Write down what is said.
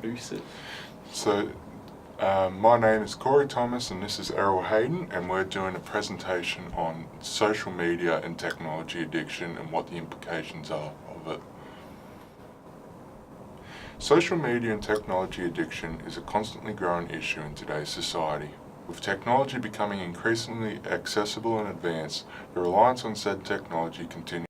introduce it? So, my name is Corey Thomas and this is Errol Hayden, and we're doing a presentation on social media and technology addiction and what the implications are of it. Social media and technology addiction is a constantly growing issue in today's society. With technology becoming increasingly accessible and advanced, the reliance on said technology continues